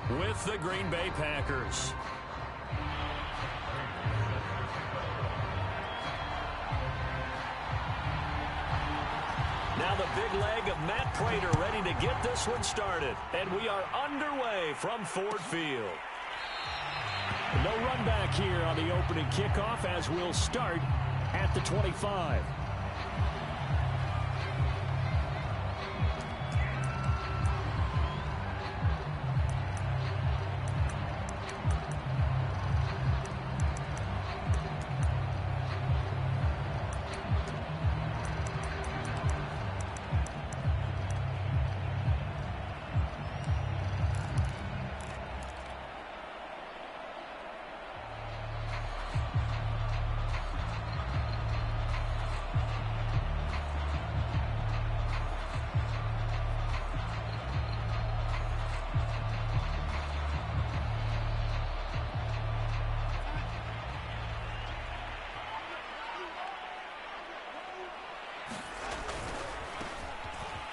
with the Green Bay Packers. Now the big leg of Matt Prater ready to get this one started. And we are underway from Ford Field. No run back here on the opening kickoff as we'll start at the 25.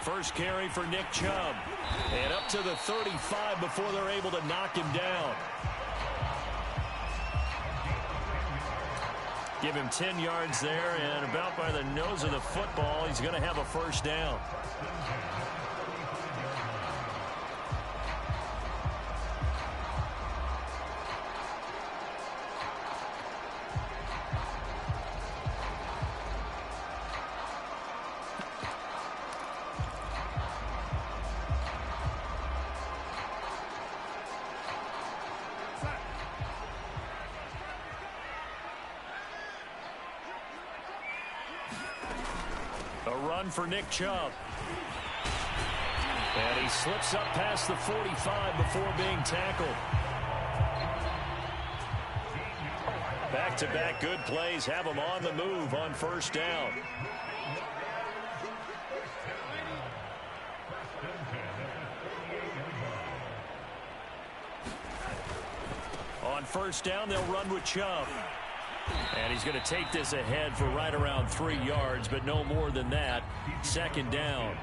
First carry for Nick Chubb. And up to the 35 before they're able to knock him down. Give him 10 yards there, and about by the nose of the football, he's going to have a first down. For Nick Chubb. And he slips up past the 45 before being tackled. Back-to-back good plays have him on the move on first down. On first down, they'll run with Chubb. And he's going to take this ahead for right around 3 yards, but no more than that. Second down.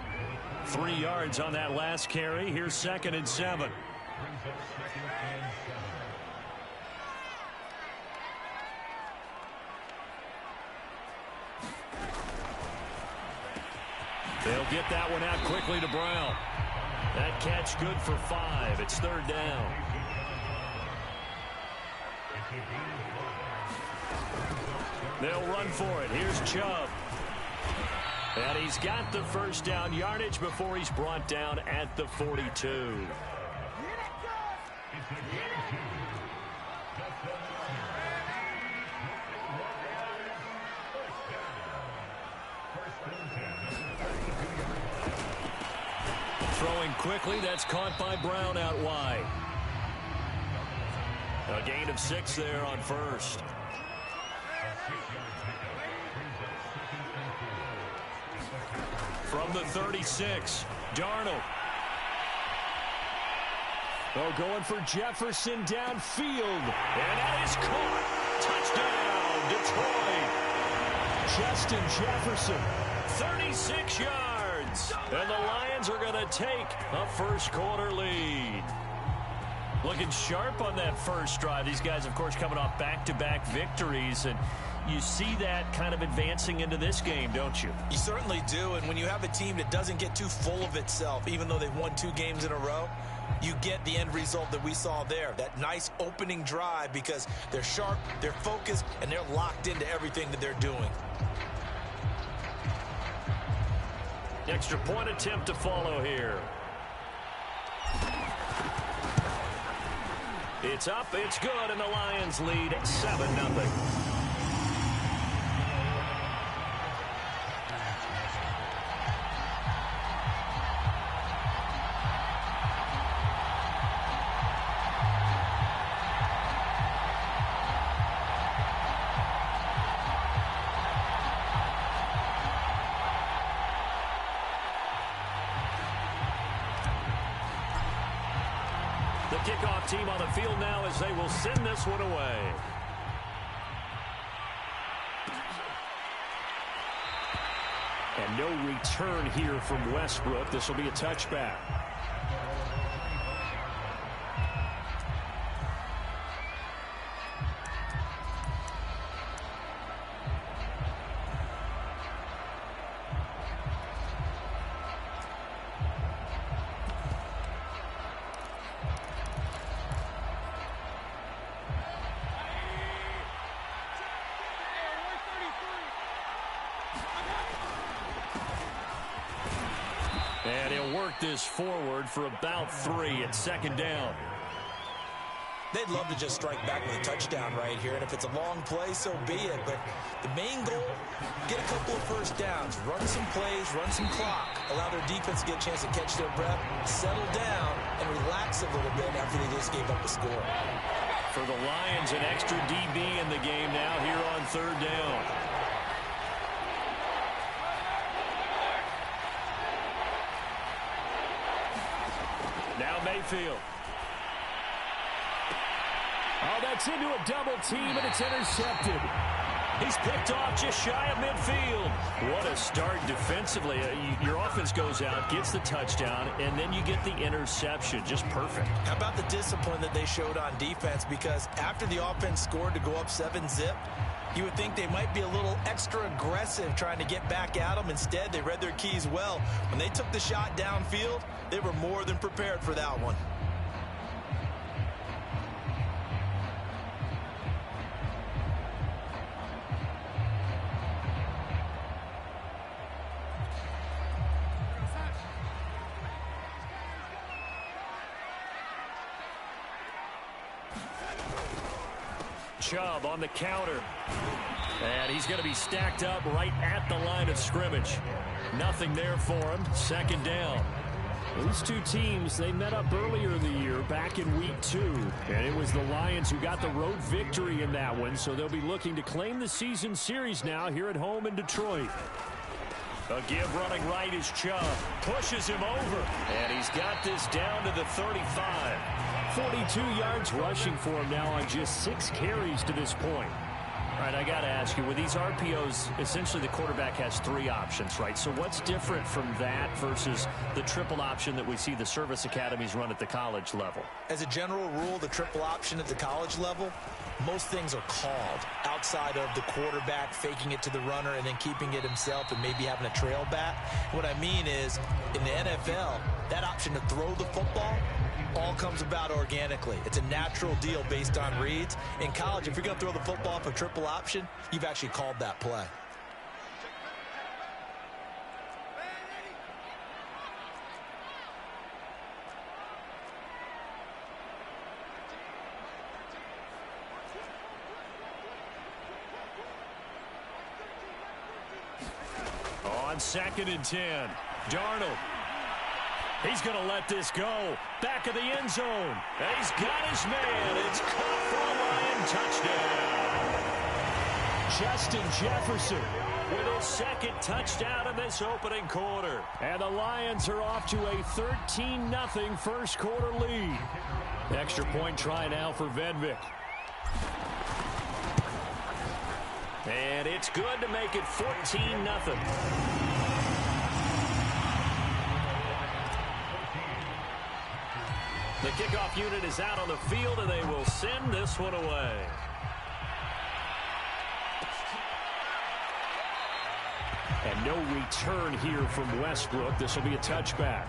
3 yards on that last carry. Here's 2nd and 7. They'll get that one out quickly to Brown. That catch good for 5. It's 3rd down. They'll run for it. Here's Chubb. And he's got the first down yardage before he's brought down at the 42. Throwing quickly, that's caught by Brown out wide. A gain of 6 there on first. From the 36, Darnold. Oh, going for Jefferson downfield. And that is caught. Touchdown, Detroit. Justin Jefferson, 36 yards. And the Lions are going to take a first-quarter lead. Looking sharp on that first drive. These guys, of course, coming off back-to-back victories, and you see that kind of advancing into this game, don't you? You certainly do, and when you have a team that doesn't get too full of itself, even though they've won 2 games in a row, you get the end result that we saw there, that nice opening drive, because they're sharp, they're focused, and they're locked into everything that they're doing. Extra point attempt to follow here. It's up, it's good, and the Lions lead 7-0. Kickoff team on the field now as they will send this one away. And no return here from Westbrook. This will be a touchback. this forward for about 3 at second down. They'd love to just strike back with a touchdown right here, and if it's a long play, so be it. But the main goal, get a couple of first downs, run some plays, run some clock, allow their defense to get a chance to catch their breath, settle down, and relax a little bit after they just gave up a score. For the Lions, an extra DB in the game now here on third down. Now Mayfield. Oh, that's into a double team, and it's intercepted. He's picked off just shy of midfield. What a start defensively. Your offense goes out, gets the touchdown, and then you get the interception. Just perfect. How about the discipline that they showed on defense? Because after the offense scored to go up 7-zip, you would think they might be a little extra aggressive trying to get back at them. Instead, they read their keys well. When they took the shot downfield, they were more than prepared for that one. Chubb on the counter. And he's going to be stacked up right at the line of scrimmage. Nothing there for him. Second down. These two teams, they met up earlier in the year, back in week 2. And it was the Lions who got the road victory in that one, so they'll be looking to claim the season series now here at home in Detroit. A give running right is Chubb. Pushes him over. And he's got this down to the 35. 42 yards rushing for him now on just 6 carries to this point. All right, I got to ask you, with these RPOs, essentially the quarterback has 3 options, right? So what's different from that versus the triple option that we see the service academies run at the college level? As a general rule, the triple option at the college level, most things are called outside of the quarterback faking it to the runner and then keeping it himself and maybe having a trail back. What I mean is, in the NFL, that option to throw the football all comes about organically. It's a natural deal based on reads. In college, if you're going to throw the football off a triple option, you've actually called that play. On 2nd and 10, Darnold. He's going to let this go. Back of the end zone. And he's got his man. It's caught for a Lion touchdown. Justin Jefferson with his 2nd touchdown in this opening quarter. And the Lions are off to a 13-0 first quarter lead. Extra point try now for Vedvik. And it's good to make it 14-0. The kickoff unit is out on the field, and they will send this one away. And no return here from Westbrook. This will be a touchback.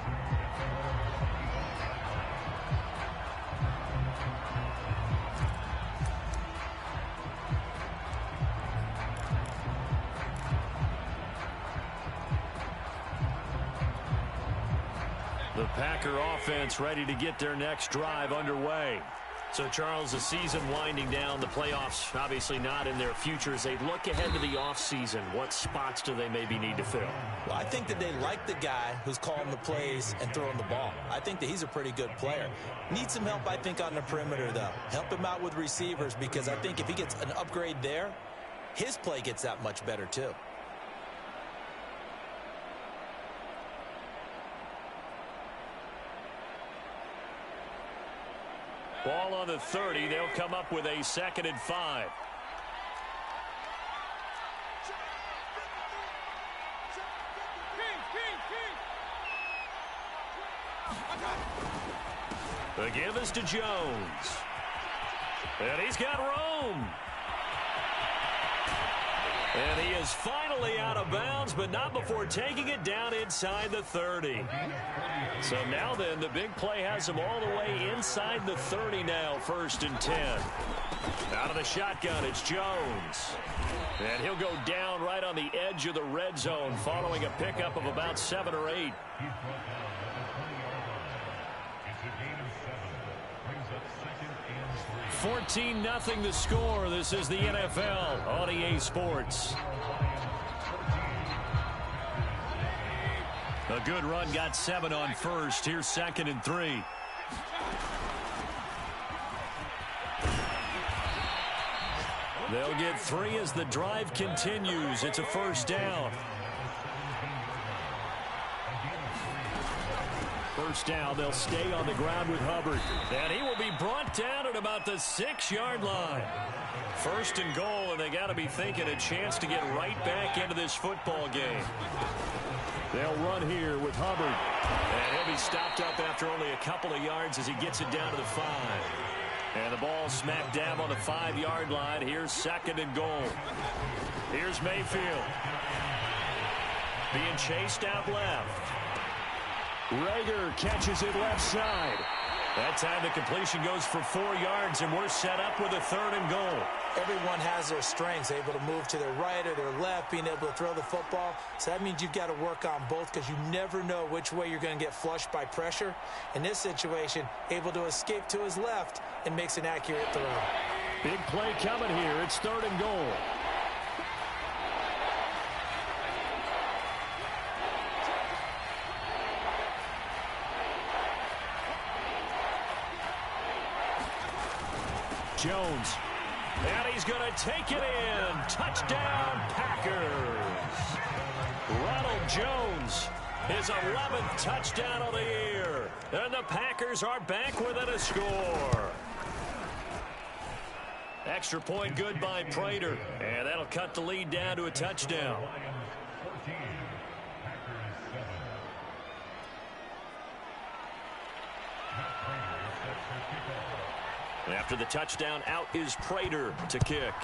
The Packer offense ready to get their next drive underway. So, Charles, the season winding down, the playoffs obviously not in their future. As they look ahead to the offseason, what spots do they maybe need to fill? Well, I think that they like the guy who's calling the plays and throwing the ball. I think that he's a pretty good player. Needs some help, I think, on the perimeter, though. Help him out with receivers, because I think if he gets an upgrade there, his play gets that much better, too. Ball on the 30. They'll come up with a 2nd and 5. The give is to Jones. And he's got room. And he is finally out of bounds, but not before taking it down inside the 30. So now then, the big play has him all the way inside the 30 now, 1st and 10. Out of the shotgun, it's Jones. And he'll go down right on the edge of the red zone following a pickup of about 7 or 8. 14-0 the score. This is the NFL on EA Sports. A good run, got 7 on first. Here's 2nd and 3. They'll get 3 as the drive continues. It's a first down. First down, they'll stay on the ground with Hubbard. And he will be brought down at about the 6-yard line. First and goal, and they got to be thinking a chance to get right back into this football game. They'll run here with Hubbard. And he'll be stopped up after only a couple of yards as he gets it down to the 5. And the ball smack dab on the 5-yard line. Here's 2nd and goal. Here's Mayfield. Being chased out left. Rager catches it left side. That time the completion goes for 4 yards, and we're set up with a 3rd and goal. Everyone has their strengths, able to move to their right or their left, being able to throw the football. So that means you've got to work on both because you never know which way you're going to get flushed by pressure. In this situation, able to escape to his left and makes an accurate throw. Big play coming here. It's 3rd and goal. Jones. And he's going to take it in. Touchdown, Packers. Ronald Jones, his 11th touchdown of the year. And the Packers are back within a score. Extra point good by Prater. And that'll cut the lead down to a touchdown. After the touchdown, out is Prater to kick.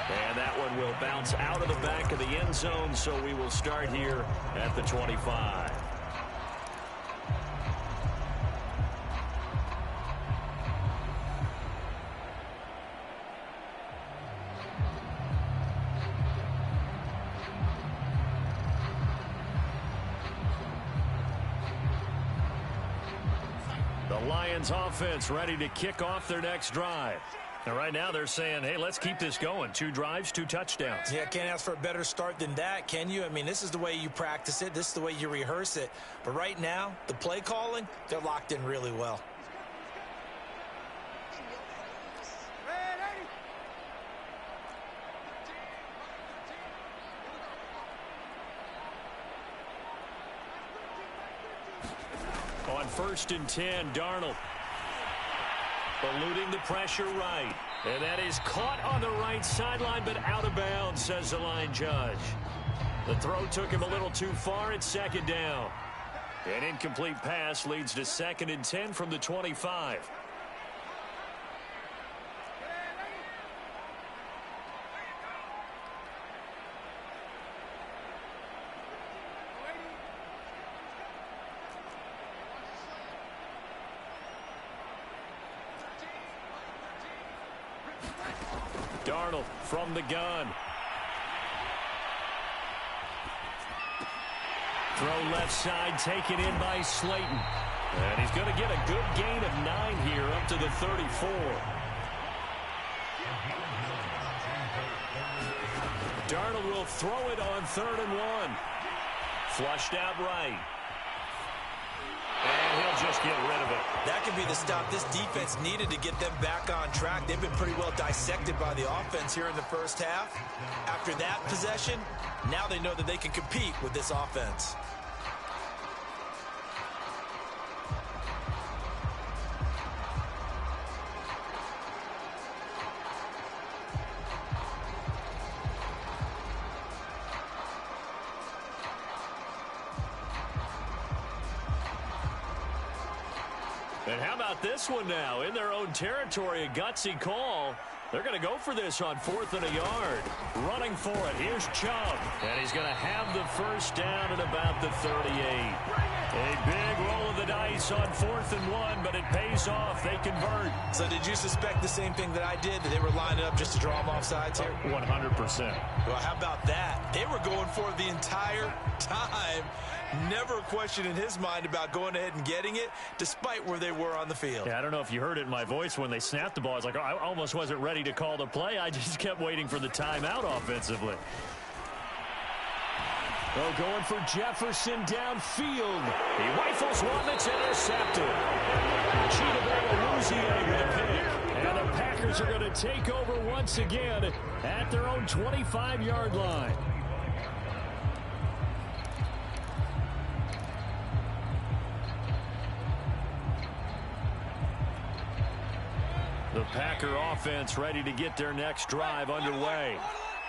And that one will bounce out of the back of the end zone, so we will start here at the 25. Lions offense ready to kick off their next drive. And right now they're saying, hey, let's keep this going. 2 drives, 2 touchdowns. Yeah, can't ask for a better start than that, can you? I mean, this is the way you practice it. This is the way you rehearse it. But right now, the play calling, they're locked in really well. On 1st and 10, Darnold eluding the pressure right. And that is caught on the right sideline, but out of bounds, says the line judge. The throw took him a little too far. It's 2nd down. An incomplete pass leads to 2nd and 10 from the 25. Darnold from the gun. Throw left side, taken in by Slayton. And he's going to get a good gain of 9 here up to the 34. Darnold will throw it on 3rd and 1. Flushed out right. And he'll just get rid of it. That could be the stop this defense needed to get them back on track. They've been pretty well dissected by the offense here in the first half. After that possession, now they know that they can compete with this offense. And how about this one now? In their own territory, a gutsy call. They're going to go for this on 4th and a yard. Running for it. Here's Chubb. And he's going to have the first down at about the 38. A big roll of the dice apiece on 4th and 1, but it pays off. They convert. So did you suspect the same thing that I did, that they were lining up just to draw them off sides here? 100%. Well, how about that? They were going for it the entire time. Never a question in his mind about going ahead and getting it, despite where they were on the field. Yeah, I don't know if you heard it in my voice when they snapped the ball. I was like, I almost wasn't ready to call the play. I just kept waiting for the timeout offensively. Well, going for Jefferson downfield. He rifles one that's intercepted. Chidobe Awuzie with a pick. And the Packers are going to take over once again at their own 25-yard line. The Packer offense ready to get their next drive underway.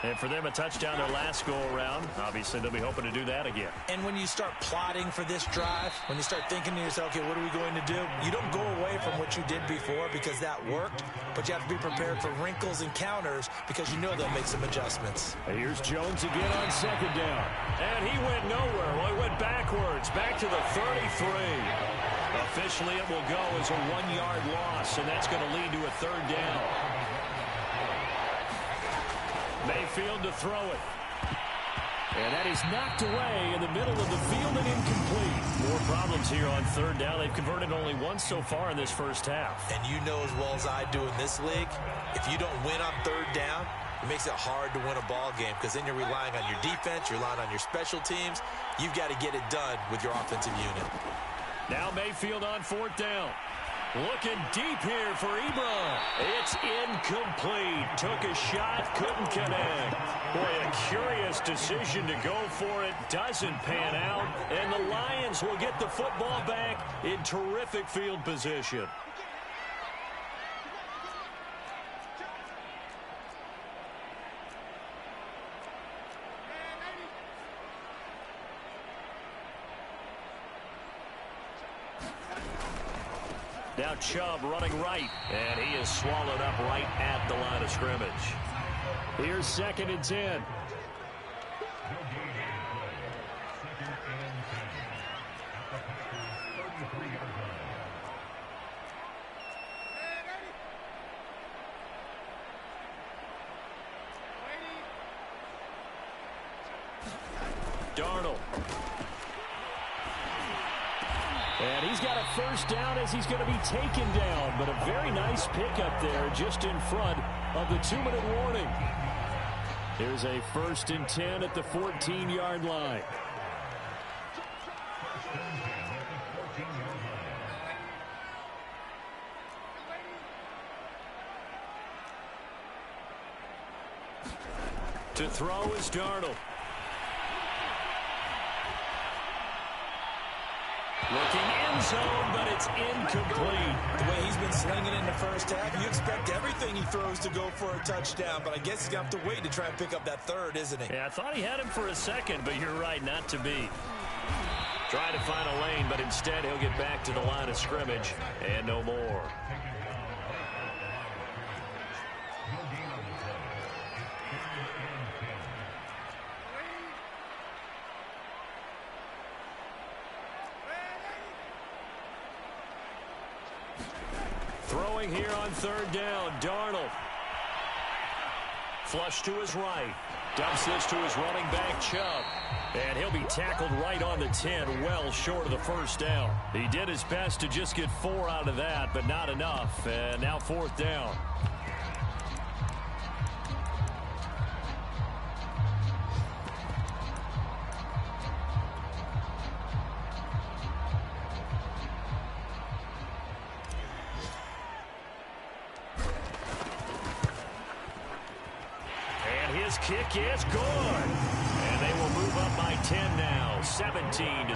And for them, a touchdown their last go-around. Obviously, they'll be hoping to do that again. And when you start plotting for this drive, when you start thinking to yourself, okay, what are we going to do? You don't go away from what you did before because that worked, but you have to be prepared for wrinkles and counters because you know they'll make some adjustments. Here's Jones again on 2nd down. And he went nowhere. Well, he went backwards, back to the 33. Officially, it will go as a 1-yard loss, and that's going to lead to a 3rd down. Mayfield to throw it. And that is knocked away in the middle of the field and incomplete. More problems here on 3rd down. They've converted only once so far in this first half. And you know as well as I do in this league, if you don't win on 3rd down, it makes it hard to win a ball game because then you're relying on your defense, you're relying on your special teams. You've got to get it done with your offensive unit. Now Mayfield on 4th down. Looking deep here for Ebron. It's incomplete. Took a shot, couldn't connect. Boy, a curious decision to go for it. Doesn't pan out. And the Lions will get the football back in terrific field position. Now Chubb running right, and he is swallowed up right at the line of scrimmage. Here's 2nd and 10. Darnold. And he's got a 1st down as he's going to be taken down. But a very nice pickup there just in front of the 2-minute warning. Here's a 1st and 10 at the 14-yard line. To throw is Darnold. Looking end zone, but it's incomplete. The way he's been slinging in the first half, you expect everything he throws to go for a touchdown, but I guess he's going to have to wait to try and pick up that 3rd, isn't he? Yeah, I thought he had him for a second, but you're right, not to be. Trying to find a lane, but instead he'll get back to the line of scrimmage and no more. Throwing here on 3rd down, Darnold. Flush to his right. Dumps this to his running back, Chubb. And he'll be tackled right on the 10, well short of the 1st down. He did his best to just get 4 out of that, but not enough. And now 4th down. His kick is good. And they will move up by 10 now, 17-7.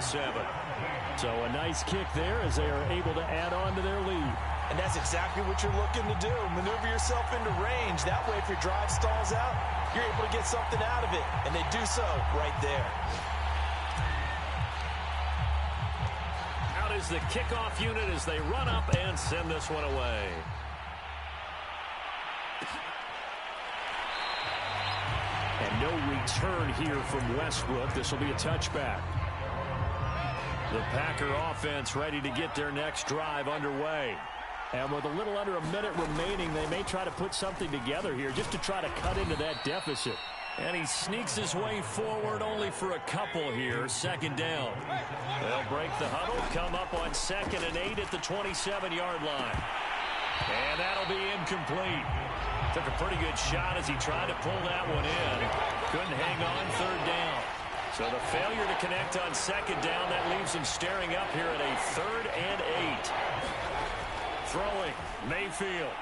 So a nice kick there as they are able to add on to their lead. And that's exactly what you're looking to do. Maneuver yourself into range. That way, if your drive stalls out, you're able to get something out of it. And they do so right there. Out is the kickoff unit as they run up and send this one away. And no return here from Westbrook. This will be a touchback. The Packer offense ready to get their next drive underway. And with a little under a minute remaining, they may try to put something together here just to try to cut into that deficit. And he sneaks his way forward only for a couple here. Second down. They'll break the huddle, come up on 2nd and 8 at the 27-yard line. And that'll be incomplete. Took a pretty good shot as he tried to pull that one in. Couldn't hang on 3rd down. So the failure to connect on 2nd down, that leaves him staring up here at a 3rd and 8. Throwing, Mayfield.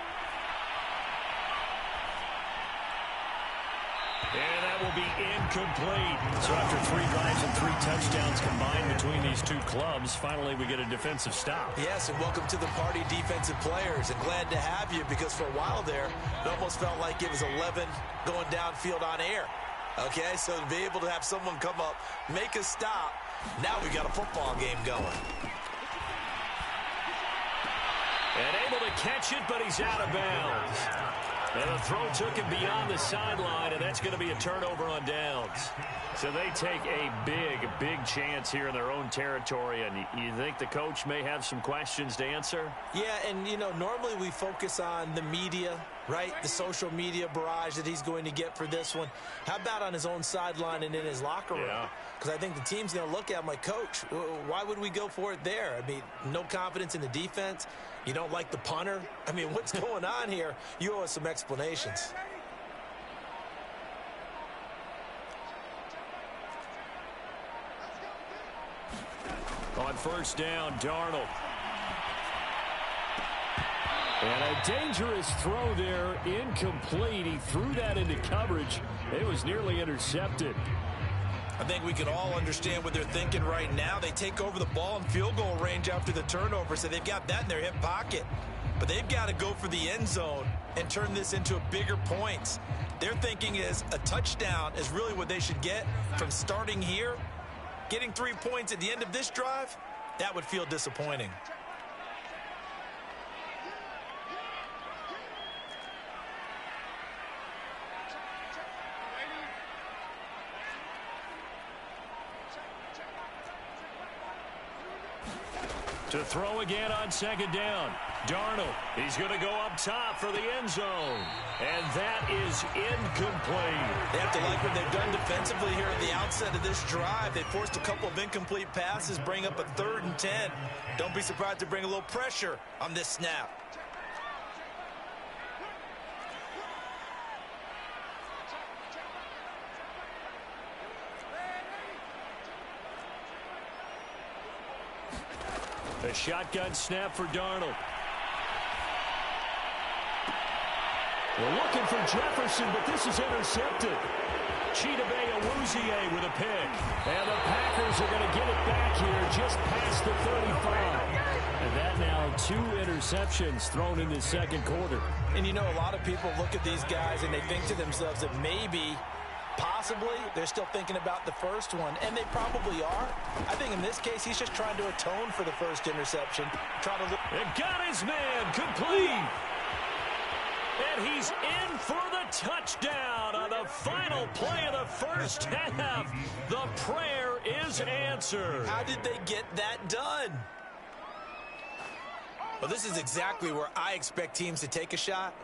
And that will be incomplete. So after 3 drives and 3 touchdowns combined between these two clubs, finally we get a defensive stop. Yes, and welcome to the party, defensive players. And glad to have you, because for a while there, it almost felt like it was 11 going downfield on air. Okay, so to be able to have someone come up, make a stop, now we got a football game going. And able to catch it, but he's out of bounds. And the throw took him beyond the sideline, and that's going to be a turnover on downs. So they take a big chance here in their own territory, and you think the coach may have some questions to answer? Yeah, and, you know, normally we focus on the media, right? The social media barrage that he's going to get for this one. How about on his own sideline and in his locker room? Yeah. Because I think the team's going to look at him like, Coach, why would we go for it there? I mean, no confidence in the defense. You don't like the punter? I mean, what's going on here? You owe us some explanations. On 1st down, Darnold. And a dangerous throw there, incomplete. He threw that into coverage. It was nearly intercepted. I think we can all understand what they're thinking right now. They take over the ball in field goal range after the turnover, so they've got that in their hip pocket. But they've got to go for the end zone and turn this into a bigger points. Their thinking is a touchdown is really what they should get from starting here. Getting 3 points at the end of this drive, that would feel disappointing. To throw again on 2nd down. Darnold, he's going to go up top for the end zone. And that is incomplete. They have to like what they've done defensively here at the outset of this drive. They forced a couple of incomplete passes, bring up a 3rd and 10. Don't be surprised to bring a little pressure on this snap. A shotgun snap for Darnold. We're looking for Jefferson, but this is intercepted. Chidobe Awuzie with a pick. And the Packers are going to get it back here just past the 35. And that now 2 interceptions thrown in the 2nd quarter. And you know, a lot of people look at these guys and they think to themselves that maybe, possibly, they're still thinking about the first one, and they probably are. I think in this case, he's just trying to atone for the first interception. And got his man complete. And he's in for the touchdown on the final play of the first half. The prayer is answered. How did they get that done? Well, this is exactly where I expect teams to take a shot.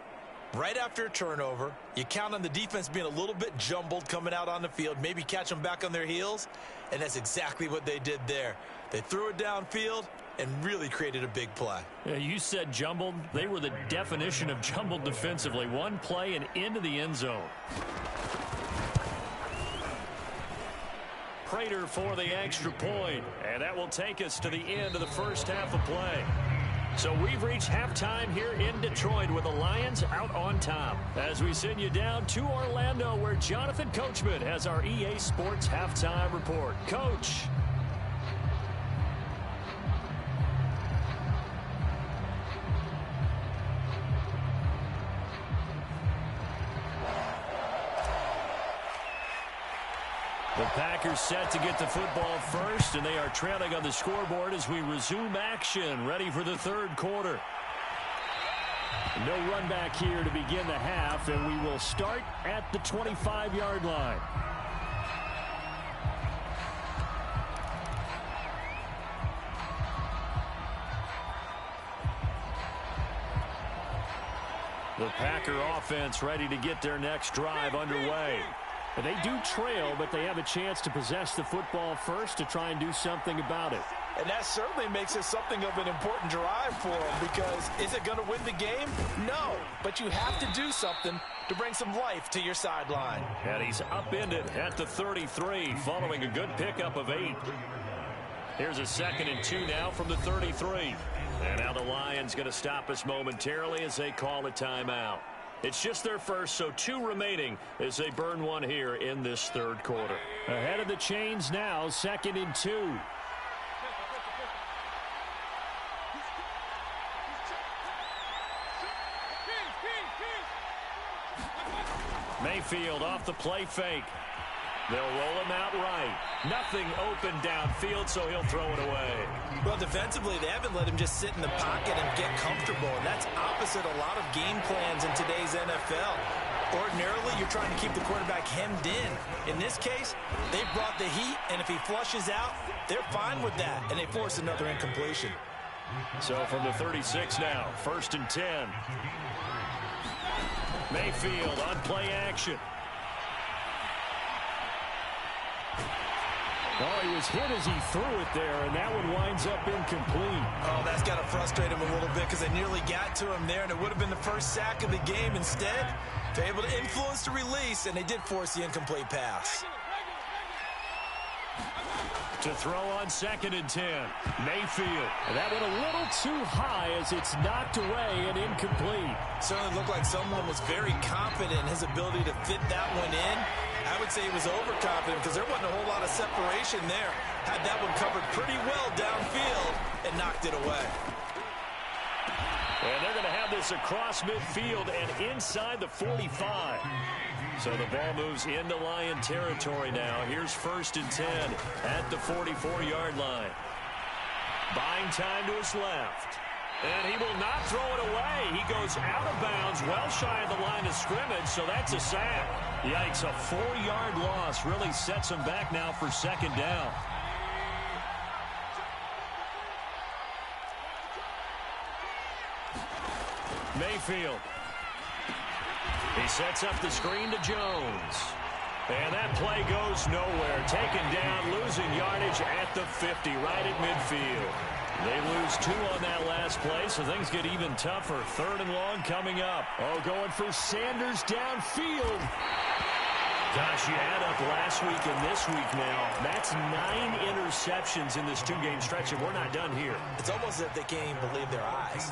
Right after a turnover, you count on the defense being a little bit jumbled coming out on the field, maybe catch them back on their heels, and that's exactly what they did there. They threw it downfield and really created a big play. Yeah, you said jumbled. They were the definition of jumbled defensively. One play and into the end zone. Prater for the extra point, and that will take us to the end of the first half of play. So we've reached halftime here in Detroit with the Lions out on top. As we send you down to Orlando, where Jonathan Coachman has our EA Sports halftime report. Coach. The Packers set to get the football first, and they are trailing on the scoreboard as we resume action, ready for the 3rd quarter. No run back here to begin the half, and we will start at the 25-yard line. The Packer offense ready to get their next drive underway. And they do trail, but they have a chance to possess the football first to try and do something about it. And that certainly makes it something of an important drive for them, because is it going to win the game? No, but you have to do something to bring some life to your sideline. And he's upended at the 33 following a good pickup of 8. Here's a 2nd and 2 now from the 33. And now the Lions going to stop us momentarily as they call a timeout. It's just their first, so 2 remaining as they burn one here in this 3rd quarter. Ahead of the chains now, 2nd and 2. Mayfield off the play fake. They'll roll him out right. Nothing open downfield, so he'll throw it away. Well, defensively, they haven't let him just sit in the pocket and get comfortable, and that's opposite a lot of game plans in today's NFL. Ordinarily, you're trying to keep the quarterback hemmed in. In this case, they brought the heat, and if he flushes out, they're fine with that, and they force another incompletion. So from the 36 now, 1st and 10. Mayfield on play action. Oh, he was hit as he threw it there, and that one winds up incomplete. Oh, that's got to frustrate him a little bit, because they nearly got to him there, and it would have been the first sack of the game. Instead, they're able to influence the release, and they did force the incomplete pass. To throw on 2nd and 10. Mayfield. And that went a little too high as it's knocked away and incomplete. Certainly looked like someone was very confident in his ability to fit that one in. I would say he was overconfident because there wasn't a whole lot of separation there. Had that one covered pretty well downfield and knocked it away. And they're going to have this across midfield and inside the 45. So the ball moves into Lion territory now. Here's 1st and 10 at the 44-yard line. Buying time to his left. And he will not throw it away. He goes out of bounds, well shy of the line of scrimmage, so that's a sack. Yikes, a 4-yard loss really sets him back now for 2nd down. Mayfield. He sets up the screen to Jones. And that play goes nowhere. Taken down, losing yardage at the 50, right at midfield. They lose 2 on that last play, so things get even tougher. 3rd and long coming up. Oh, going for Sanders downfield. Gosh, you add up last week and this week now. That's 9 interceptions in this 2-game stretch, and we're not done here. It's almost as if they can't even believe their eyes.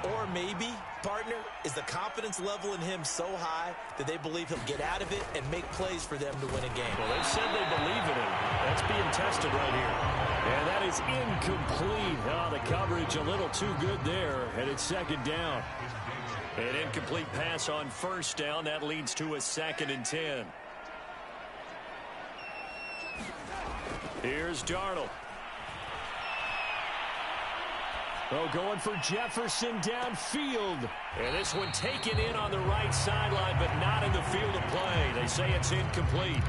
Or maybe, partner, is the confidence level in him so high that they believe he'll get out of it and make plays for them to win a game. Well, they've said they believe in him. That's being tested right here. And that is incomplete. Oh, the coverage a little too good there, and it's 2nd down. An incomplete pass on 1st down. That leads to a 2nd and 10. Here's Darnold. Oh, going for Jefferson downfield. And this one taken in on the right sideline, but not in the field of play. They say it's incomplete.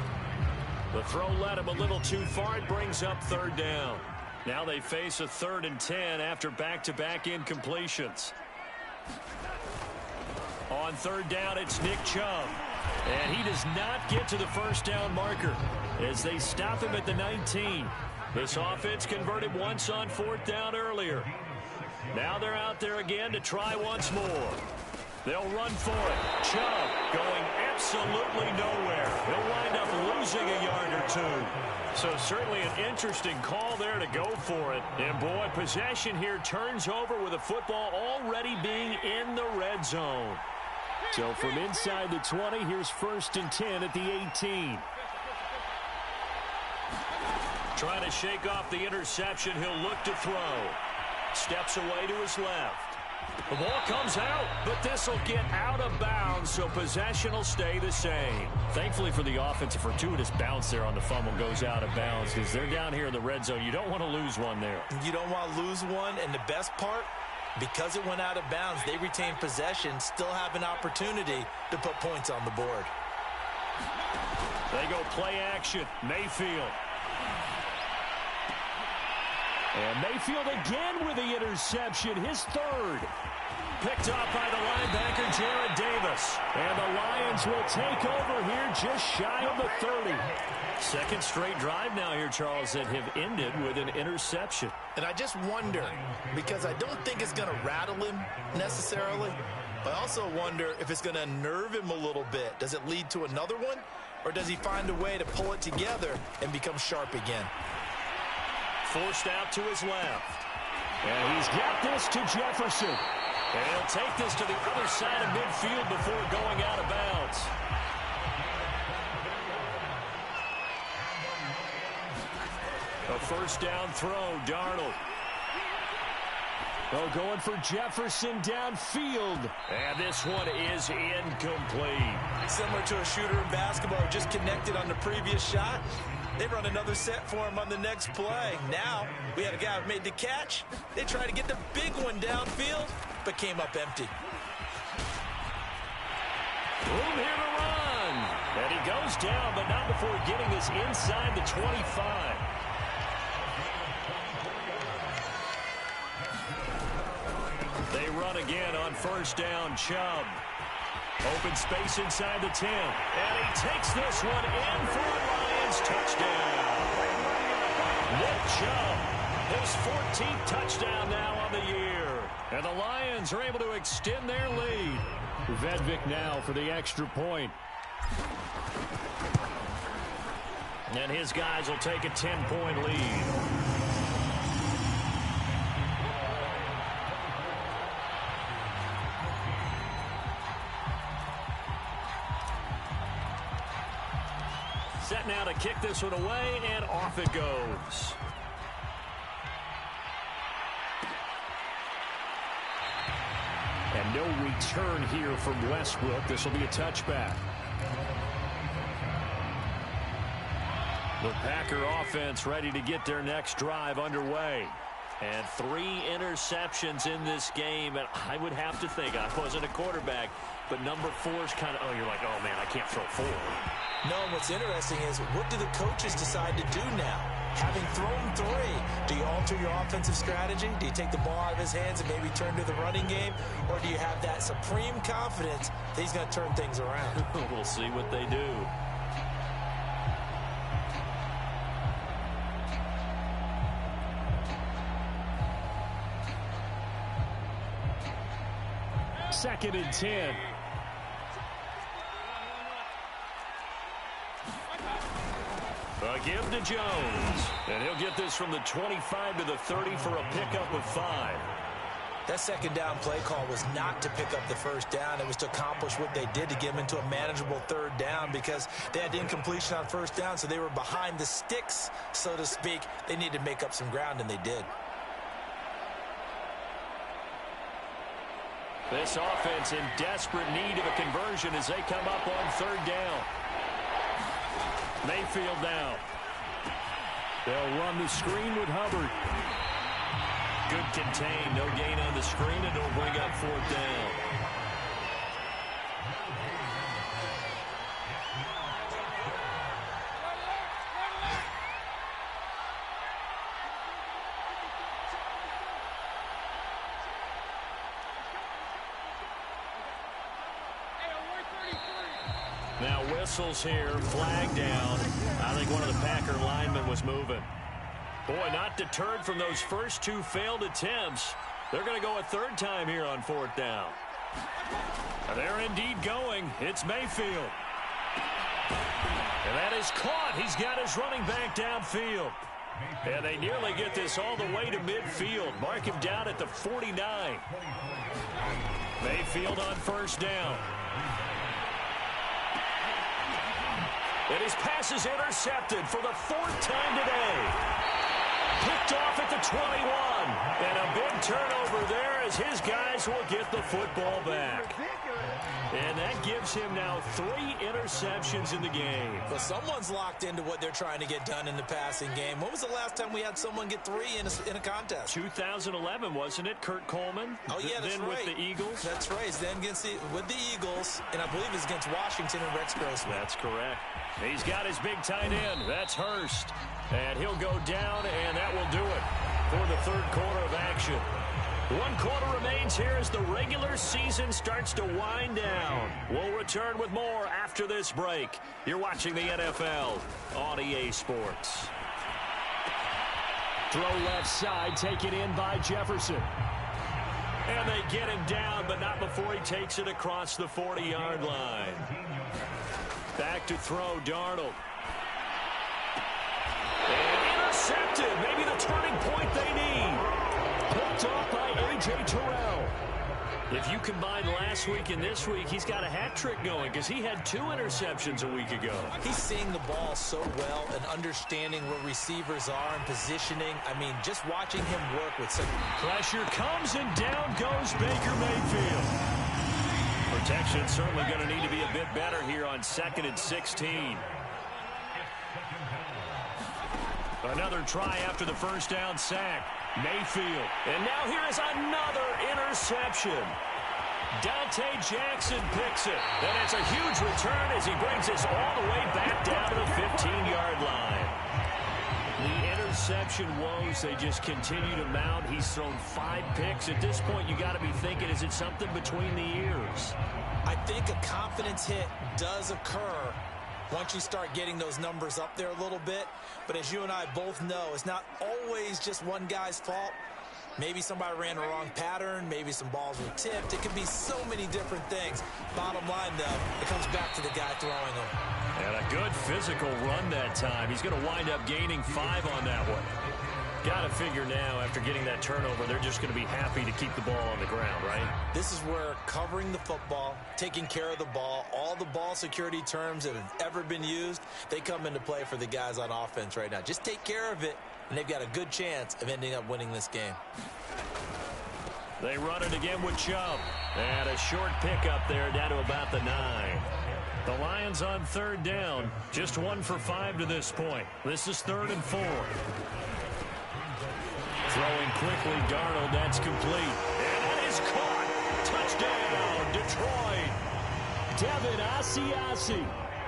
The throw led him a little too far. It brings up 3rd down. Now they face a 3rd and 10 after back-to-back incompletions. On 3rd down, it's Nick Chubb. And he does not get to the 1st down marker as they stop him at the 19. This offense converted once on 4th down earlier. Now they're out there again to try once more. They'll run for it. Chubb going absolutely nowhere. He'll wind up losing a yard or 2. So certainly an interesting call there to go for it. And boy, possession here turns over with the football already being in the red zone. So from inside the 20, here's 1st and 10 at the 18. Trying to shake off the interception. He'll look to throw. Steps away to his left. The ball comes out, but this will get out of bounds, so possession will stay the same. Thankfully for the offense, a fortuitous bounce there on the fumble goes out of bounds because they're down here in the red zone. You don't want to lose one there. You don't want to lose one, and the best part, because it went out of bounds, they retain possession, still have an opportunity to put points on the board. They go play action. Mayfield. And Mayfield again with the interception, his 3rd. picked off by the linebacker, Jared Davis. And the Lions will take over here just shy of the 30. Second straight drive now here, Charles, that have ended with an interception. And I just wonder, because I don't think it's going to rattle him necessarily, but I also wonder if it's going to unnerve him a little bit. Does it lead to another one, or does he find a way to pull it together and become sharp again? Forced out to his left. And he's got this to Jefferson. And he'll take this to the other side of midfield before going out of bounds. A first down throw, Darnold. Oh, going for Jefferson downfield. And this one is incomplete. Similar to a shooter in basketball who just connected on the previous shot. They run another set for him on the next play. Now, we had a guy who made the catch. They tried to get the big one downfield, but came up empty. Room here to run. And he goes down, but not before getting this inside the 25. They run again on first down. Chubb. Open space inside the 10. And he takes this one in for a Lions touchdown. Nick Chubb, his 14th touchdown now on the year. And the Lions are able to extend their lead. Vedvik now for the extra point. And his guys will take a 10-point lead. Set now to kick this one away, and off it goes. And no return here from Westbrook. This will be a touchback. The Packer offense ready to get their next drive underway. And 3 interceptions in this game. And I would have to think, I wasn't a quarterback, but number 4 is kind of, you're like, oh, man, I can't throw 4. No, what's interesting is, what do the coaches decide to do now? Having thrown 3, do you alter your offensive strategy? Do you take the ball out of his hands and maybe turn to the running game? Or do you have that supreme confidence that he's going to turn things around? We'll see what they do. Second and 10. A give to Jones. And he'll get this from the 25 to the 30 for a pickup of 5. That second down play call was not to pick up the first down. It was to accomplish what they did, to get them into a manageable third down, because they had incompletion on first down, so they were behind the sticks, so to speak. They needed to make up some ground, and they did. This offense in desperate need of a conversion as they come up on third down. Mayfield now. They'll run the screen with Hubbard. Good contain. No gain on the screen, and it'll bring up fourth down. Now whistles here, flag down. I think one of the Packer linemen was moving. Boy, not deterred from those first 2 failed attempts. They're going to go a third time here on fourth down. They're indeed going. It's Mayfield. And that is caught. He's got his running back downfield. And they nearly get this all the way to midfield. Mark him down at the 49. Mayfield on first down. And his pass is intercepted for the 4th time today. Picked off at the 21. And a big turnover there as his guys will get the football back. And that gives him now 3 interceptions in the game. Well, someone's locked into what they're trying to get done in the passing game. When was the last time we had someone get 3 in a contest? 2011, wasn't it? Kurt Coleman? Oh, yeah, that's then right. With the Eagles? That's right. Then with the Eagles, and I believe it's against Washington and Rex Grossman. That's correct. He's got his big tight end. That's Hurst. And he'll go down, and that will do it for the third quarter of action. 1 quarter remains here as the regular season starts to wind down. We'll return with more after this break. You're watching the NFL on EA Sports. Throw left side, taken in by Jefferson. And they get him down, but not before he takes it across the 40-yard line. Back to throw, Darnold. And intercepted. Maybe the turning point they need. Picked off by A.J. Terrell. If you combine last week and this week, he's got a hat trick going because he had 2 interceptions a week ago. He's seeing the ball so well and understanding where receivers are and positioning. I mean, just watching him work with some pressure comes and down goes Baker Mayfield. Protection certainly going to need to be a bit better here on 2nd and 16. Another try after the first down sack. Mayfield. And now here is another interception. Dante Jackson picks it. And it's a huge return as he brings us all the way back down to the 15-yard line. The interception woes, they just continue to mount. He's thrown 5 picks. At this point, you got to be thinking, is it something between the ears? I think a confidence hit does occur once you start getting those numbers up there a little bit. But as you and I both know, it's not always just one guy's fault. Maybe somebody ran the wrong pattern. Maybe some balls were tipped. It can be so many different things. Bottom line, though, it comes back to the guy throwing them. And a good physical run that time. He's going to wind up gaining 5 on that one. Got to figure now, after getting that turnover, they're just going to be happy to keep the ball on the ground, right? This is where covering the football, taking care of the ball, all the ball security terms that have ever been used, they come into play for the guys on offense right now. Just take care of it, and they've got a good chance of ending up winning this game. They run it again with Chubb. And a short pickup there down to about the 9. The Lions on 3rd down. Just 1 for 5 to this point. This is 3rd and 4. Throwing quickly, Darnold, that's complete. And that is caught. Touchdown, Detroit. Devin Asiasi.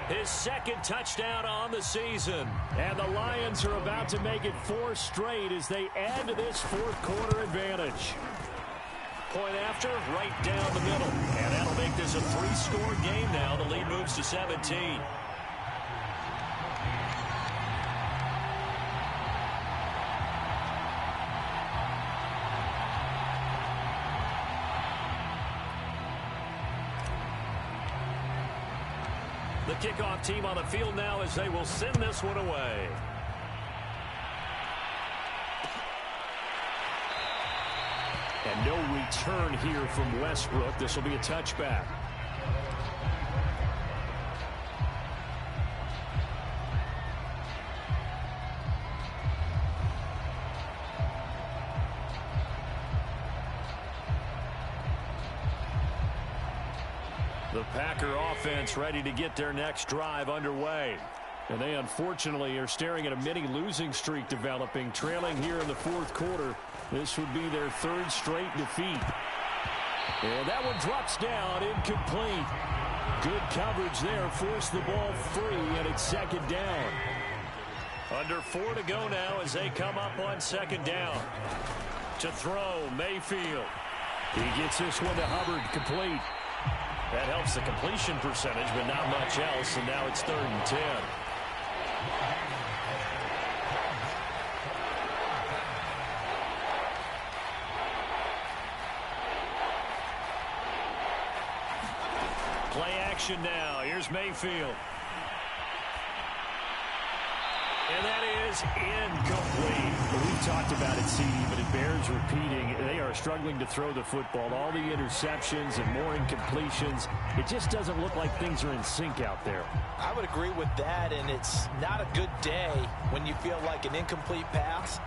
His 2nd touchdown on the season. And the Lions are about to make it 4 straight as they add to this 4th quarter advantage. Point after, right down the middle. And that'll make this a 3-score game now. The lead moves to 17. The kickoff team on the field now as they will send this one away. And no return here from Westbrook. This will be a touchback. The Packer offense ready to get their next drive underway. And they unfortunately are staring at a mini losing streak developing, trailing here in the 4th quarter. This would be their 3rd straight defeat. And that one drops down, incomplete. Good coverage there, forced the ball free, and it's 2nd down. Under 4 to go now as they come up on 2nd down. To throw, Mayfield. He gets this one to Hubbard, complete. That helps the completion percentage, but not much else, and now it's 3rd and 10. Play action now. Here's Mayfield. And that is incomplete. Well, we've talked about it, CD, but it bears repeating. They are struggling to throw the football. All the interceptions and more incompletions. It just doesn't look like things are in sync out there. I would agree with that, and it's not a good day when you feel like an incomplete pass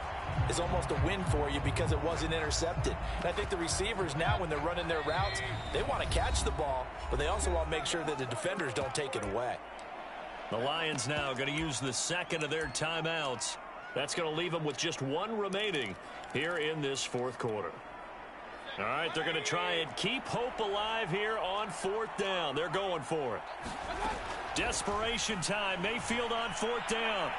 is almost a win for you because it wasn't intercepted. And I think the receivers now, when they're running their routes, they want to catch the ball, but they also want to make sure that the defenders don't take it away. The Lions now going to use the 2nd of their timeouts. That's going to leave them with just 1 remaining here in this 4th quarter. All right, they're going to try and keep hope alive here on 4th down. They're going for it. Desperation time. Mayfield on 4th down.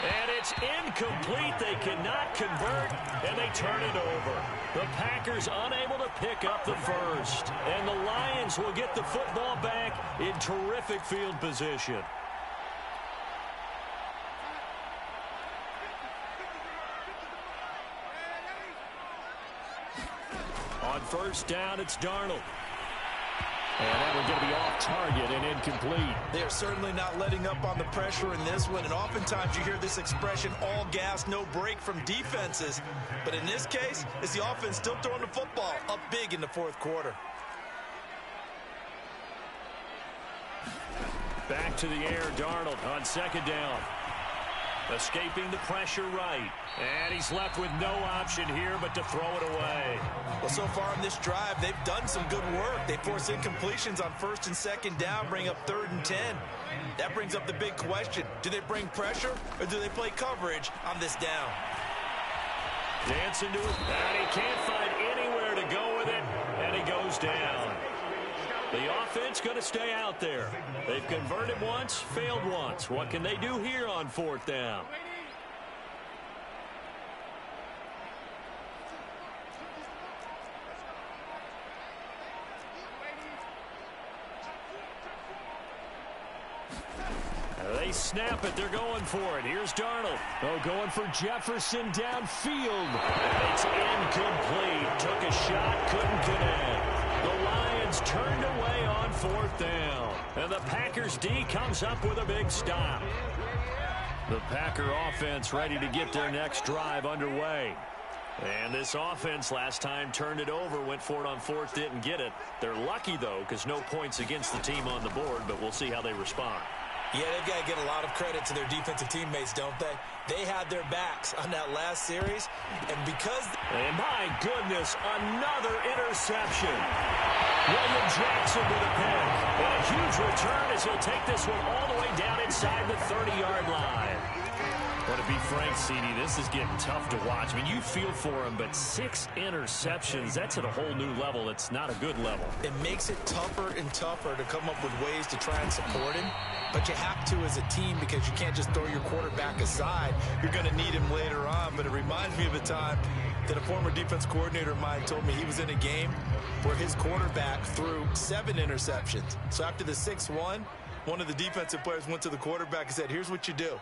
And it's incomplete. They cannot convert, and they turn it over. The Packers unable to pick up the first. And the Lions will get the football back in terrific field position. On first down, it's Darnold. And that one's going to be off target and incomplete. They are certainly not letting up on the pressure in this one, and oftentimes you hear this expression, all gas, no break from defenses. But in this case, it's the offense still throwing the football up big in the fourth quarter. Back to the air, Darnold on second down. Escaping the pressure right. And he's left with no option here but to throw it away. Well, so far in this drive, they've done some good work. They force incompletions on first and second down, bring up 3rd and 10. That brings up the big question. Do they bring pressure or do they play coverage on this down? Dancing to it, and he can't find anywhere to go with it, and he goes down. The offense going to stay out there. They've converted once, failed once. What can they do here on 4th down? They snap it. They're going for it. Here's Darnold. Oh, going for Jefferson downfield. It's incomplete. Took a shot, couldn't connect. The Lions turned away on 4th down. And the Packers D comes up with a big stop. The Packer offense ready to get their next drive underway. And this offense last time turned it over, went for it on 4th, didn't get it. They're lucky, though, because no points against the team on the board, but we'll see how they respond. Yeah, they've got to get a lot of credit to their defensive teammates, don't they? They had their backs on that last series, and because... And my goodness, another interception. William Jackson with a pick. And a huge return as he'll take this one all the way down inside the 30-yard line. But to be frank, CD, this is getting tough to watch. I mean, you feel for him, but 6 interceptions, that's at a whole new level. It's not a good level. It makes it tougher and tougher to come up with ways to try and support him. But you have to as a team because you can't just throw your quarterback aside. You're going to need him later on. But it reminds me of a time that a former defense coordinator of mine told me he was in a game where his quarterback threw 7 interceptions. So after the 6-1, one of the defensive players went to the quarterback and said, here's what you do.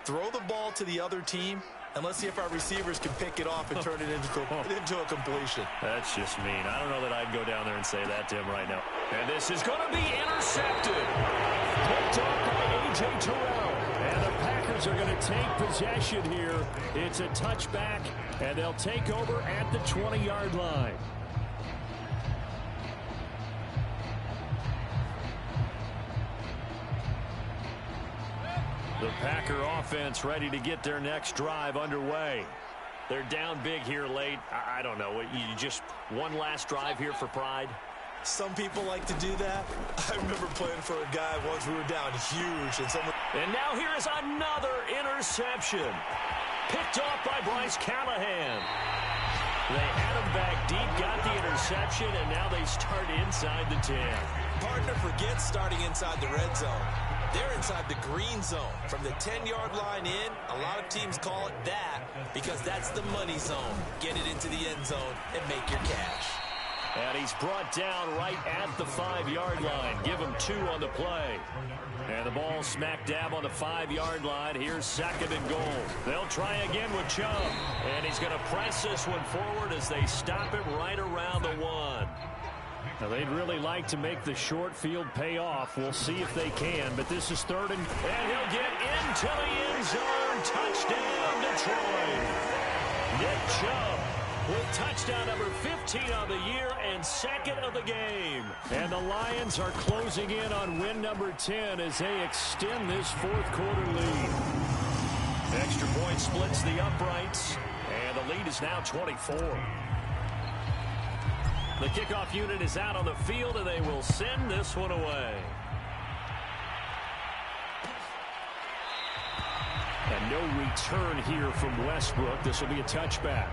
Throw the ball to the other team, and let's see if our receivers can pick it off and turn it into a completion. That's just mean. I don't know that I'd go down there and say that to him right now. And this is going to be intercepted. Picked up by A.J. Terrell. And the Packers are going to take possession here. It's a touchback, and they'll take over at the 20-yard line. The Packer offense ready to get their next drive underway. They're down big here late. I don't know. You just one last drive here for pride? Some people like to do that. I remember playing for a guy once. We were down huge. And now here is another interception. Picked off by Bryce Callahan. They had him back deep, got the interception, and now they start inside the 10. Partner forgets starting inside the red zone. They're inside the green zone. From the 10-yard line in, a lot of teams call it that because that's the money zone. Get it into the end zone and make your cash. And he's brought down right at the 5-yard line. Give him 2 on the play. And the ball smack dab on the 5-yard line. Here's 2nd and goal. They'll try again with Chubb. And he's going to press this one forward as they stop him right around the 1. Now, they'd really like to make the short field pay off. We'll see if they can, but this is 3rd and he'll get into the end zone. Touchdown, Detroit. Nick Chubb with touchdown number 15 on the year and 2nd of the game. And the Lions are closing in on win number 10 as they extend this 4th quarter lead. Extra point splits the uprights, and the lead is now 24. The kickoff unit is out on the field, and they will send this one away. And no return here from Westbrook. This will be a touchback.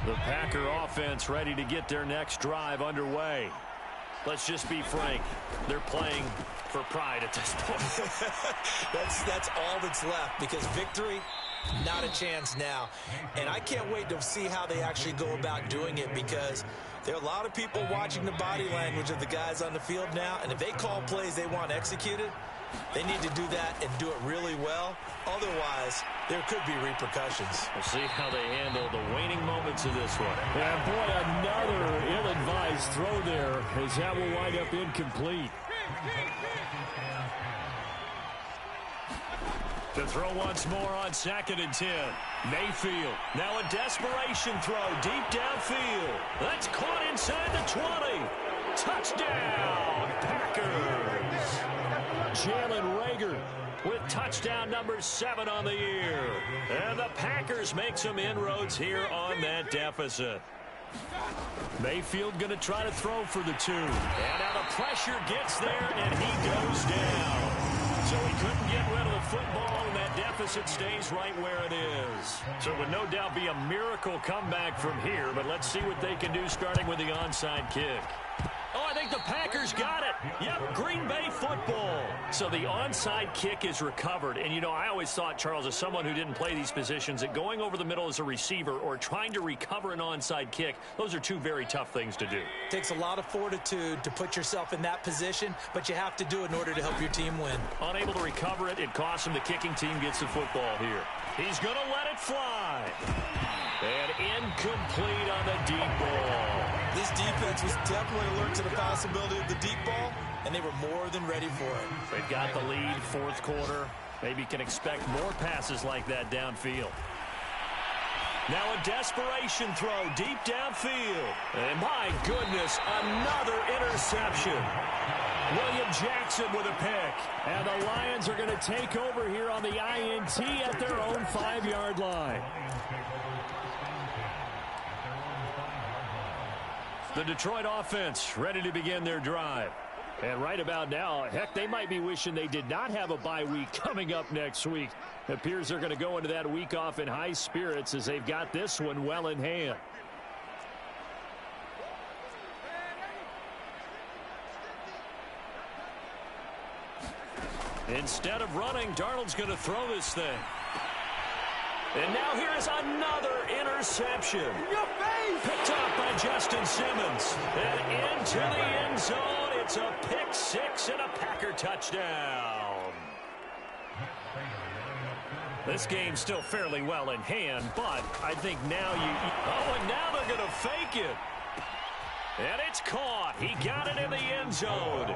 The Packer offense ready to get their next drive underway. Let's just be frank. They're playing for pride at this point. that's all that's left, because victory, not a chance now. And I can't wait to see how they actually go about doing it, because there are a lot of people watching the body language of the guys on the field now, and if they call plays they want executed, they need to do that and do it really well. Otherwise, there could be repercussions. We'll see how they handle the waning moments of this one. And boy, another ill-advised throw there, as that will wind up incomplete. To throw once more on 2nd and 10. Mayfield. Now a desperation throw deep downfield. That's caught inside the 20. Touchdown, Packers. Jalen Reagor with touchdown number 7 on the year. And the Packers make some inroads here on that deficit. Mayfield going to try to throw for the 2. And now the pressure gets there, and he goes down. So he couldn't get rid of the football, and that deficit stays right where it is. So it would no doubt be a miracle comeback from here, but let's see what they can do starting with the onside kick. Oh, I think the Packers got it. Yep, Green Bay football. So the onside kick is recovered. And, you know, I always thought, Charles, as someone who didn't play these positions, that going over the middle as a receiver or trying to recover an onside kick, those are two very tough things to do. Takes a lot of fortitude to put yourself in that position, but you have to do it in order to help your team win. Unable to recover it, it costs him. The kicking team gets the football here. He's going to let it fly. And incomplete on the deep ball. This defense was definitely alert to the possibility of the deep ball, and they were more than ready for it. They've got the lead, 4th quarter. Maybe can expect more passes like that downfield. Now a desperation throw deep downfield. And my goodness, another interception. William Jackson with a pick. And the Lions are going to take over here on the INT at their own 5-yard line. The Detroit offense ready to begin their drive. And right about now, heck, they might be wishing they did not have a bye week coming up next week. It appears they're going to go into that week off in high spirits as they've got this one well in hand. Instead of running, Darnold's going to throw this thing. And now here's another interception. Picked up by Justin Simmons. And into the end zone. It's a pick 6 and a Packer touchdown. This game's still fairly well in hand, but I think now and now they're going to fake it. And it's caught. He got it in the end zone.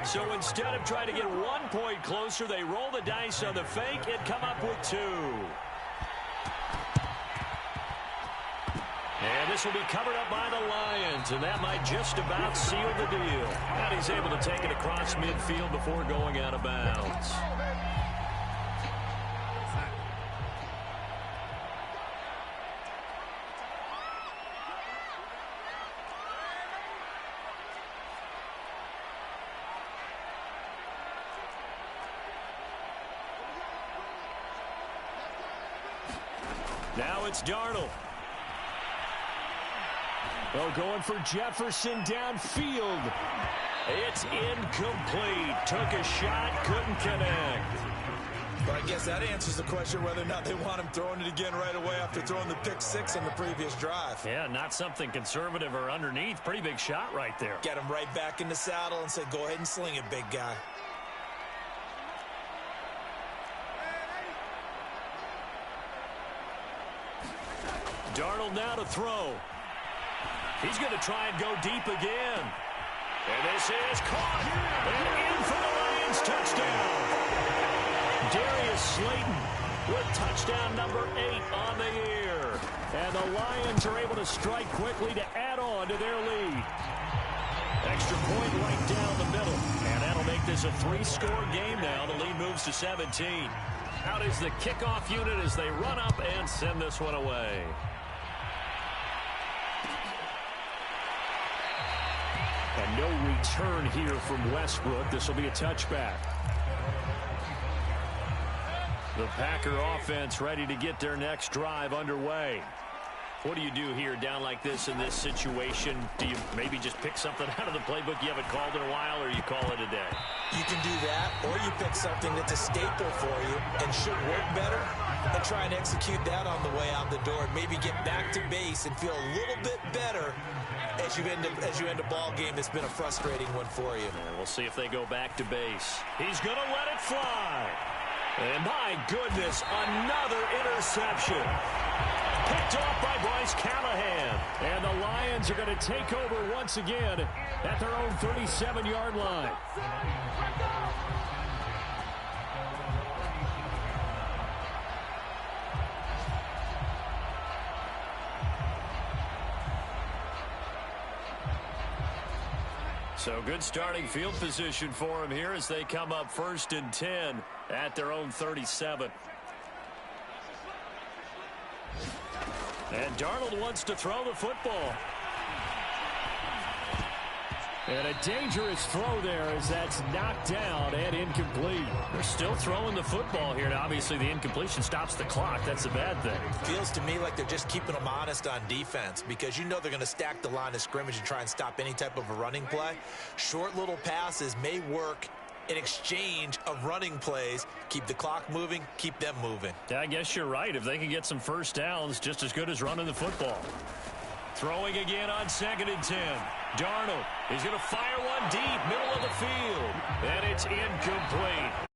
So instead of trying to get 1 point closer, they roll the dice on the fake and come up with 2. And this will be covered up by the Lions, and that might just about seal the deal. And he's able to take it across midfield before going out of bounds. Now it's Darnold. Oh, going for Jefferson downfield. It's incomplete. Took a shot, couldn't connect. But I guess that answers the question whether or not they want him throwing it again right away after throwing the pick 6 on the previous drive. Yeah, not something conservative or underneath. Pretty big shot right there. Get him right back in the saddle and say, go ahead and sling it, big guy. Darnold now to throw. He's going to try and go deep again. And this is caught. And in for the Lions touchdown. Darius Slayton with touchdown number 8 on the year. And the Lions are able to strike quickly to add on to their lead. Extra point right down the middle. And that'll make this a 3-score game now. The lead moves to 17. Out is the kickoff unit as they run up and send this one away. And no return here from Westbrook. This will be a touchback. The Packer offense ready to get their next drive underway. What do you do here down like this in this situation? Do you maybe just pick something out of the playbook you haven't called in a while, or you call it a day? You can do that, or you pick something that's a staple for you and should work better and try and execute that on the way out the door and maybe get back to base and feel a little bit better as you end a ball game that's been a frustrating one for you. And we'll see if they go back to base. He's going to let it fly. And my goodness, another interception. Picked off by Bryce Callahan. And the Lions are going to take over once again at their own 37-yard line. So good starting field position for him here as they come up 1st and 10 at their own 37. And Darnold wants to throw the football. And a dangerous throw there as that's knocked down and incomplete. They're still throwing the football here. Now, obviously, the incompletion stops the clock. That's a bad thing. Feels to me like they're just keeping them honest on defense because you know they're going to stack the line of scrimmage and try and stop any type of a running play. Short little passes may work in exchange of running plays. Keep the clock moving, keep them moving. Yeah, I guess you're right. If they can get some first downs, just as good as running the football. Throwing again on 2nd and 10. Darnold is going to fire one deep, middle of the field. And it's incomplete.